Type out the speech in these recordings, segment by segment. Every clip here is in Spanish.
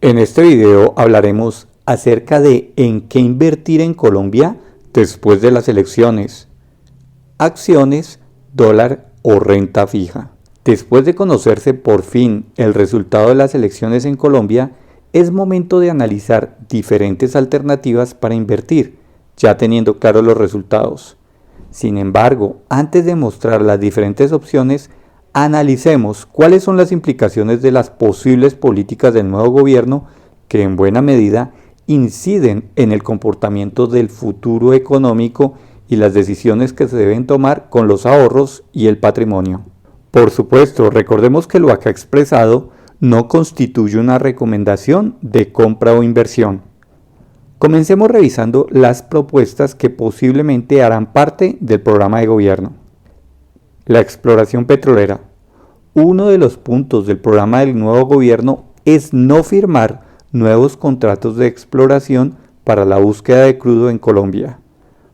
En este video hablaremos acerca de en qué invertir en Colombia después de las elecciones. Acciones, dólar o renta fija. Después de conocerse por fin el resultado de las elecciones en Colombia, es momento de analizar diferentes alternativas para invertir, ya teniendo claros los resultados. Sin embargo, antes de mostrar las diferentes opciones, analicemos cuáles son las implicaciones de las posibles políticas del nuevo gobierno que en buena medida inciden en el comportamiento del futuro económico y las decisiones que se deben tomar con los ahorros y el patrimonio. Por supuesto, recordemos que lo acá expresado no constituye una recomendación de compra o inversión. Comencemos revisando las propuestas que posiblemente harán parte del programa de gobierno. La exploración petrolera. Uno de los puntos del programa del nuevo gobierno es no firmar nuevos contratos de exploración para la búsqueda de crudo en Colombia.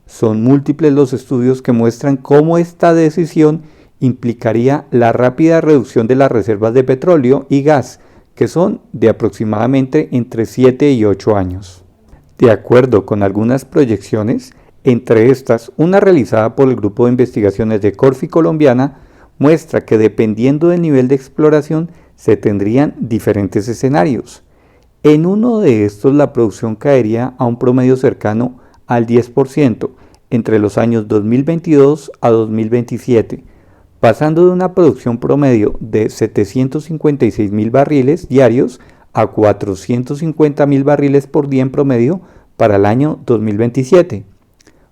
Son múltiples los estudios que muestran cómo esta decisión implicaría la rápida reducción de las reservas de petróleo y gas, que son de aproximadamente entre 7 y 8 años. De acuerdo con algunas proyecciones, entre estas, una realizada por el Grupo de Investigaciones de Corfi Colombiana muestra que dependiendo del nivel de exploración se tendrían diferentes escenarios. En uno de estos la producción caería a un promedio cercano al 10% entre los años 2022 a 2027, pasando de una producción promedio de 756.000 barriles diarios a 450.000 barriles por día en promedio para el año 2027.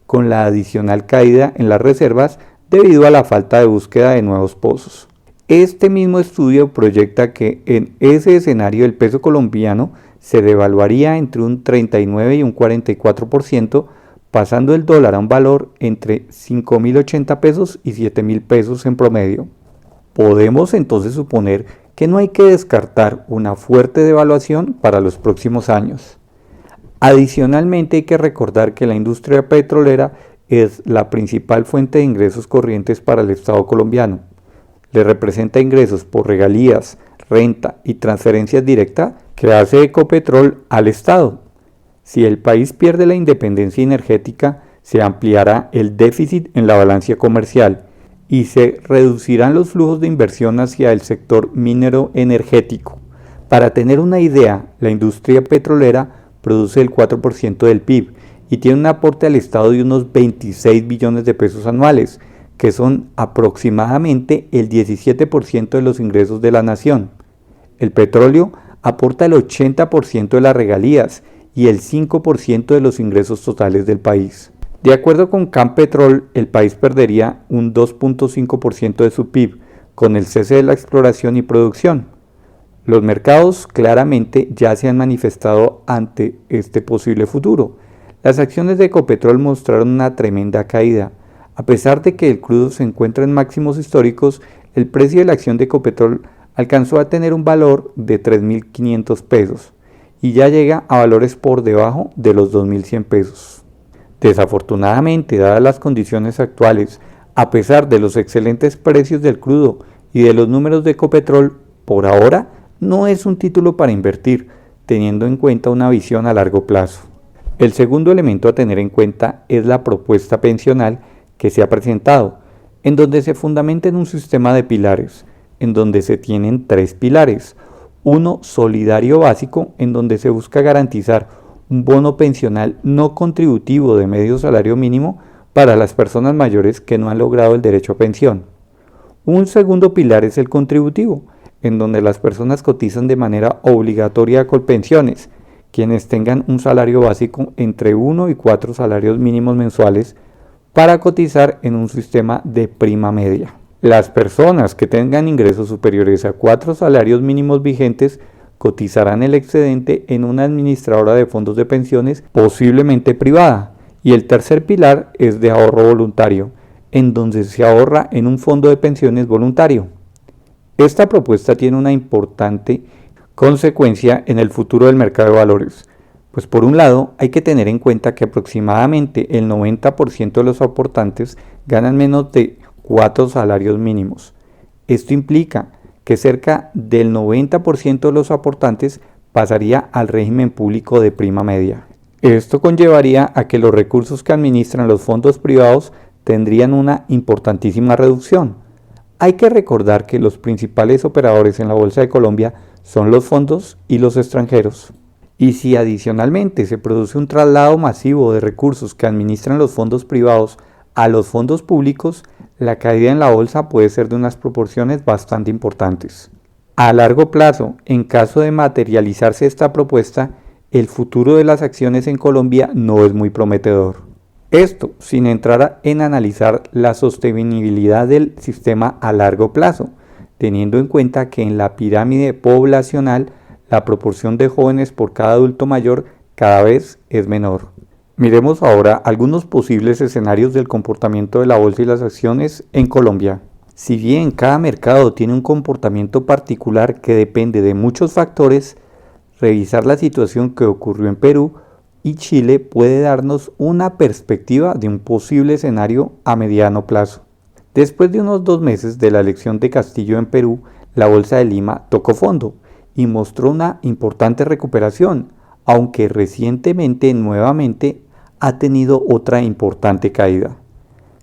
Con la adicional caída en las reservas debido a la falta de búsqueda de nuevos pozos. Este mismo estudio proyecta que en ese escenario el peso colombiano se devaluaría entre un 39 y un 44%, pasando el dólar a un valor entre 5.080 pesos y 7.000 pesos en promedio. Podemos entonces suponer que no hay que descartar una fuerte devaluación para los próximos años. Adicionalmente hay que recordar que la industria petrolera es la principal fuente de ingresos corrientes para el Estado colombiano. Le representa ingresos por regalías, renta y transferencias directas que hace Ecopetrol al Estado. Si el país pierde la independencia energética, se ampliará el déficit en la balanza comercial y se reducirán los flujos de inversión hacia el sector minero energético. Para tener una idea, la industria petrolera produce el 4% del PIB y tiene un aporte al Estado de unos 26 billones de pesos anuales, que son aproximadamente el 17% de los ingresos de la nación. El petróleo aporta el 80% de las regalías y el 5% de los ingresos totales del país. De acuerdo con Campetrol, el país perdería un 2.5% de su PIB con el cese de la exploración y producción. Los mercados claramente ya se han manifestado ante este posible futuro. Las acciones de Ecopetrol mostraron una tremenda caída. A pesar de que el crudo se encuentra en máximos históricos, el precio de la acción de Ecopetrol alcanzó a tener un valor de 3.500 pesos y ya llega a valores por debajo de los 2.100 pesos. Desafortunadamente, dadas las condiciones actuales, a pesar de los excelentes precios del crudo y de los números de Ecopetrol, por ahora no es un título para invertir, teniendo en cuenta una visión a largo plazo. El segundo elemento a tener en cuenta es la propuesta pensional que se ha presentado, en donde se fundamenta en un sistema de pilares, en donde se tienen 3 pilares. Uno solidario básico, en donde se busca garantizar un bono pensional no contributivo de medio salario mínimo para las personas mayores que no han logrado el derecho a pensión. Un segundo pilar es el contributivo, en donde las personas cotizan de manera obligatoria a Colpensiones, quienes tengan un salario básico entre 1 y 4 salarios mínimos mensuales para cotizar en un sistema de prima media. Las personas que tengan ingresos superiores a 4 salarios mínimos vigentes cotizarán el excedente en una administradora de fondos de pensiones, posiblemente privada. Y el tercer pilar es de ahorro voluntario, en donde se ahorra en un fondo de pensiones voluntario. Esta propuesta tiene una importante consecuencia en el futuro del mercado de valores, pues por un lado hay que tener en cuenta que aproximadamente el 90% de los aportantes ganan menos de 4 salarios mínimos. Esto implica que cerca del 90% de los aportantes pasaría al régimen público de prima media. Esto conllevaría a que los recursos que administran los fondos privados tendrían una importantísima reducción. Hay que recordar que los principales operadores en la Bolsa de Colombia son los fondos y los extranjeros. Y si adicionalmente se produce un traslado masivo de recursos que administran los fondos privados a los fondos públicos, la caída en la bolsa puede ser de unas proporciones bastante importantes. A largo plazo, en caso de materializarse esta propuesta, el futuro de las acciones en Colombia no es muy prometedor. Esto sin entrar en analizar la sostenibilidad del sistema a largo plazo, teniendo en cuenta que en la pirámide poblacional la proporción de jóvenes por cada adulto mayor cada vez es menor. Miremos ahora algunos posibles escenarios del comportamiento de la bolsa y las acciones en Colombia. Si bien cada mercado tiene un comportamiento particular que depende de muchos factores, revisar la situación que ocurrió en Perú y Chile puede darnos una perspectiva de un posible escenario a mediano plazo. Después de unos 2 meses de la elección de Castillo en Perú, la bolsa de Lima tocó fondo y mostró una importante recuperación, aunque recientemente nuevamente ha tenido otra importante caída.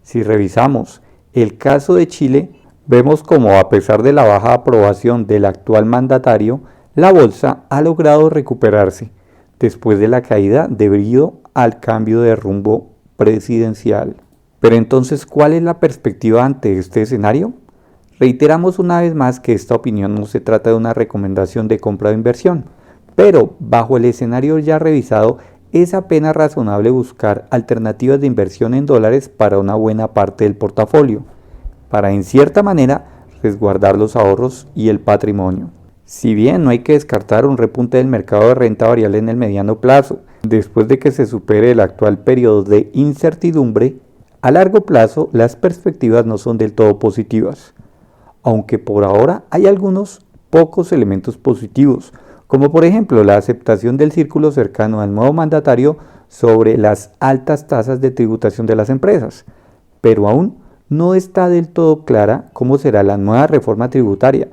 Si revisamos el caso de Chile, vemos como a pesar de la baja aprobación del actual mandatario, la bolsa ha logrado recuperarse después de la caída debido al cambio de rumbo presidencial. Pero entonces, ¿cuál es la perspectiva ante este escenario? Reiteramos una vez más que esta opinión no se trata de una recomendación de compra o inversión, pero bajo el escenario ya revisado es apenas razonable buscar alternativas de inversión en dólares para una buena parte del portafolio, para en cierta manera resguardar los ahorros y el patrimonio. Si bien no hay que descartar un repunte del mercado de renta variable en el mediano plazo, después de que se supere el actual periodo de incertidumbre, a largo plazo las perspectivas no son del todo positivas. Aunque por ahora hay algunos pocos elementos positivos, como por ejemplo la aceptación del círculo cercano al nuevo mandatario sobre las altas tasas de tributación de las empresas, pero aún no está del todo clara cómo será la nueva reforma tributaria.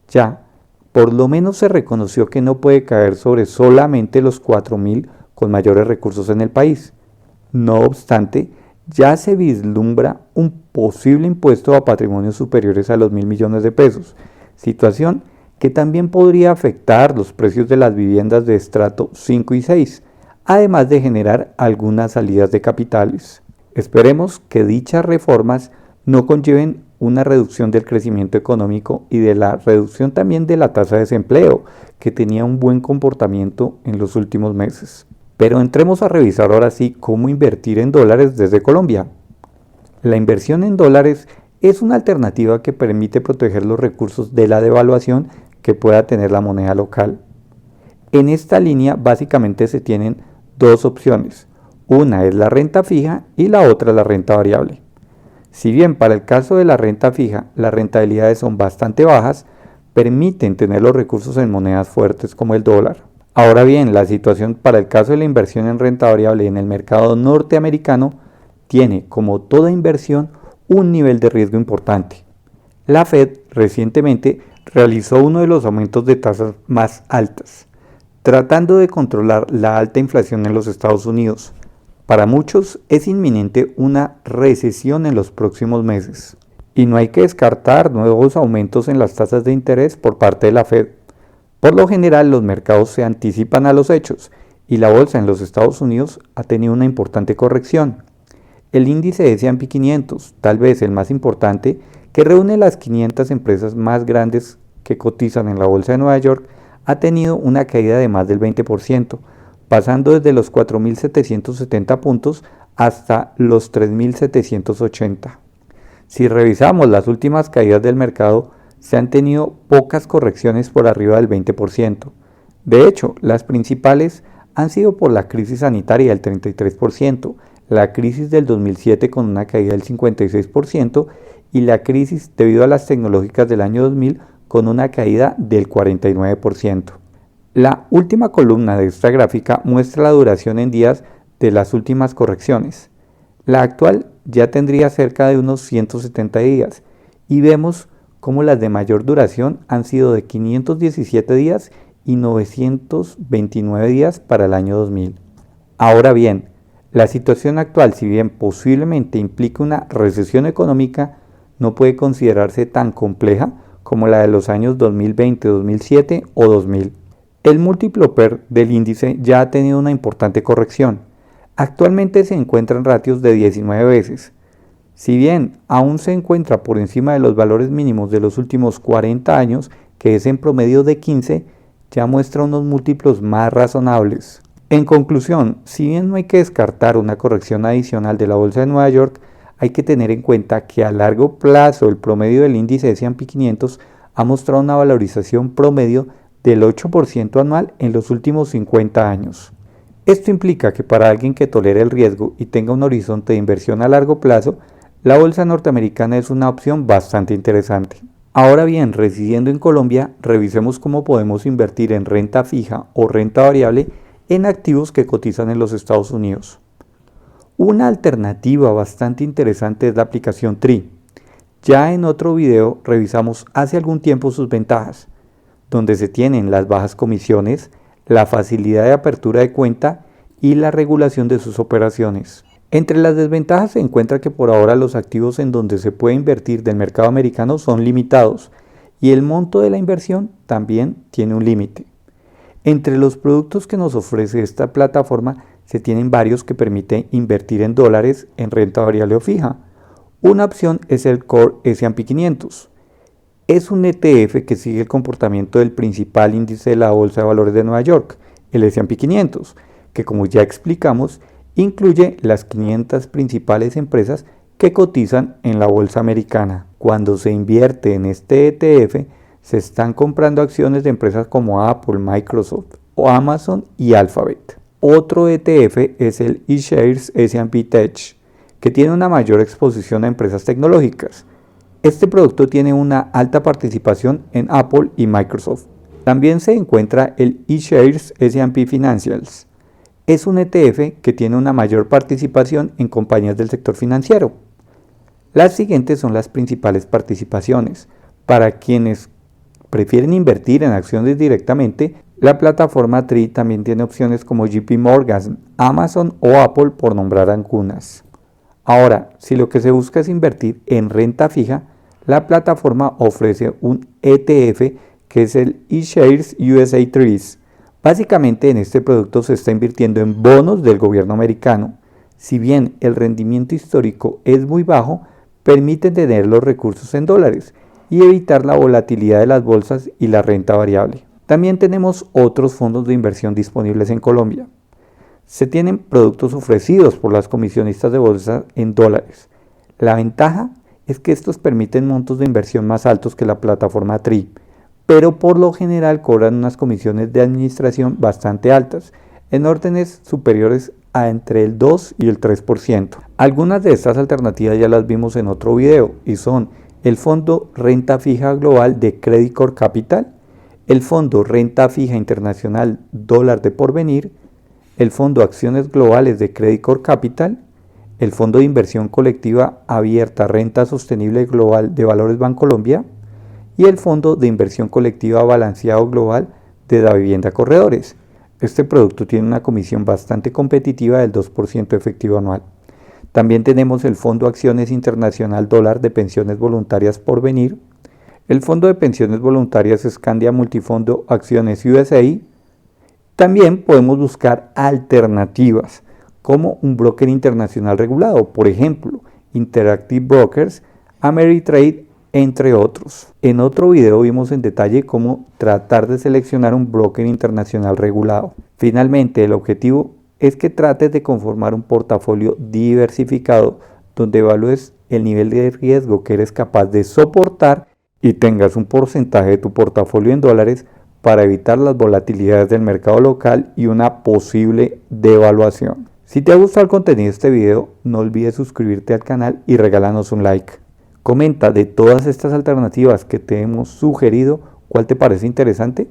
Ya, por lo menos se reconoció que no puede caer sobre solamente los 4.000 con mayores recursos en el país. No obstante, ya se vislumbra un posible impuesto a patrimonios superiores a los 1.000 millones de pesos, situación que también podría afectar los precios de las viviendas de estrato 5 y 6, además de generar algunas salidas de capitales. Esperemos que dichas reformas no conlleven una reducción del crecimiento económico y de la reducción también de la tasa de desempleo, que tenía un buen comportamiento en los últimos meses. Pero entremos a revisar ahora sí cómo invertir en dólares desde Colombia. La inversión en dólares es una alternativa que permite proteger los recursos de la devaluación que pueda tener la moneda local. En esta línea básicamente se tienen dos opciones. Una es la renta fija y la otra es la renta variable. Si bien para el caso de la renta fija las rentabilidades son bastante bajas, permiten tener los recursos en monedas fuertes como el dólar. Ahora bien, la situación para el caso de la inversión en renta variable en el mercado norteamericano tiene, como toda inversión, un nivel de riesgo importante. La Fed recientemente realizó uno de los aumentos de tasas más altas, tratando de controlar la alta inflación en los Estados Unidos. Para muchos es inminente una recesión en los próximos meses y no hay que descartar nuevos aumentos en las tasas de interés por parte de la Fed. Por lo general los mercados se anticipan a los hechos y la bolsa en los Estados Unidos ha tenido una importante corrección. El índice S&P 500, tal vez el más importante, que reúne las 500 empresas más grandes que cotizan en la bolsa de Nueva York, ha tenido una caída de más del 20%, pasando desde los 4.770 puntos hasta los 3.780. Si revisamos las últimas caídas del mercado, se han tenido pocas correcciones por arriba del 20%. De hecho, las principales han sido por la crisis sanitaria del 33%, la crisis del 2007 con una caída del 56% y la crisis debido a las tecnológicas del año 2000 con una caída del 49%. La última columna de esta gráfica muestra la duración en días de las últimas correcciones. La actual ya tendría cerca de unos 170 días y vemos cómo las de mayor duración han sido de 517 días y 929 días para el año 2000. Ahora bien, la situación actual, si bien posiblemente implica una recesión económica, no puede considerarse tan compleja como la de los años 2020, 2007 o 2000. El múltiplo PER del índice ya ha tenido una importante corrección. Actualmente se encuentra en ratios de 19 veces. Si bien aún se encuentra por encima de los valores mínimos de los últimos 40 años, que es en promedio de 15, ya muestra unos múltiplos más razonables. En conclusión, si bien no hay que descartar una corrección adicional de la Bolsa de Nueva York, hay que tener en cuenta que a largo plazo el promedio del índice S&P 500 ha mostrado una valorización promedio del 8% anual en los últimos 50 años. Esto implica que para alguien que tolere el riesgo y tenga un horizonte de inversión a largo plazo, la bolsa norteamericana es una opción bastante interesante. Ahora bien, residiendo en Colombia, revisemos cómo podemos invertir en renta fija o renta variable en activos que cotizan en los Estados Unidos. Una alternativa bastante interesante es la aplicación TRI. Ya en otro video revisamos hace algún tiempo sus ventajas, donde se tienen las bajas comisiones, la facilidad de apertura de cuenta y la regulación de sus operaciones. Entre las desventajas se encuentra que por ahora los activos en donde se puede invertir del mercado americano son limitados y el monto de la inversión también tiene un límite. Entre los productos que nos ofrece esta plataforma se tienen varios que permiten invertir en dólares en renta variable o fija. Una opción es el Core S&P 500. Es un ETF que sigue el comportamiento del principal índice de la Bolsa de Valores de Nueva York, el S&P 500, que como ya explicamos, incluye las 500 principales empresas que cotizan en la bolsa americana. Cuando se invierte en este ETF, se están comprando acciones de empresas como Apple, Microsoft, o Amazon y Alphabet. Otro ETF es el eShares S&P Tech, que tiene una mayor exposición a empresas tecnológicas. Este producto tiene una alta participación en Apple y Microsoft. También se encuentra el eShares S&P Financials. Es un ETF que tiene una mayor participación en compañías del sector financiero. Las siguientes son las principales participaciones. Para quienes prefieren invertir en acciones directamente, la plataforma TRI también tiene opciones como JP Morgan, Amazon o Apple, por nombrar algunas. Ahora, si lo que se busca es invertir en renta fija, la plataforma ofrece un ETF que es el eShares USA Treasuries. Básicamente en este producto se está invirtiendo en bonos del gobierno americano. Si bien el rendimiento histórico es muy bajo, permite tener los recursos en dólares y evitar la volatilidad de las bolsas y la renta variable. También tenemos otros fondos de inversión disponibles en Colombia. Se tienen productos ofrecidos por las comisionistas de bolsa en dólares. La ventaja es que estos permiten montos de inversión más altos que la plataforma TRI, pero por lo general cobran unas comisiones de administración bastante altas, en órdenes superiores a entre el 2 y el 3%. Algunas de estas alternativas ya las vimos en otro video y son el Fondo Renta Fija Global de Credit Corp Capital, el Fondo Renta Fija Internacional Dólar de Porvenir, el Fondo Acciones Globales de Credit Corp Capital, el Fondo de Inversión Colectiva Abierta Renta Sostenible Global de Valores Bancolombia y el Fondo de Inversión Colectiva Balanceado Global de Davivienda Corredores. Este producto tiene una comisión bastante competitiva del 2% efectivo anual. También tenemos el Fondo Acciones Internacional Dólar de Pensiones Voluntarias Porvenir, el Fondo de Pensiones Voluntarias Scandia Multifondo Acciones USA. También podemos buscar alternativas como un broker internacional regulado, por ejemplo, Interactive Brokers, Ameritrade, entre otros. En otro video vimos en detalle cómo tratar de seleccionar un broker internacional regulado. Finalmente, el objetivo es que trates de conformar un portafolio diversificado donde evalúes el nivel de riesgo que eres capaz de soportar y tengas un porcentaje de tu portafolio en dólares para evitar las volatilidades del mercado local y una posible devaluación. Si te ha gustado el contenido de este video, no olvides suscribirte al canal y regálanos un like. Comenta de todas estas alternativas que te hemos sugerido, ¿cuál te parece interesante?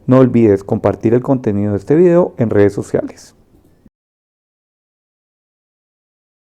No olvides compartir el contenido de este video en redes sociales.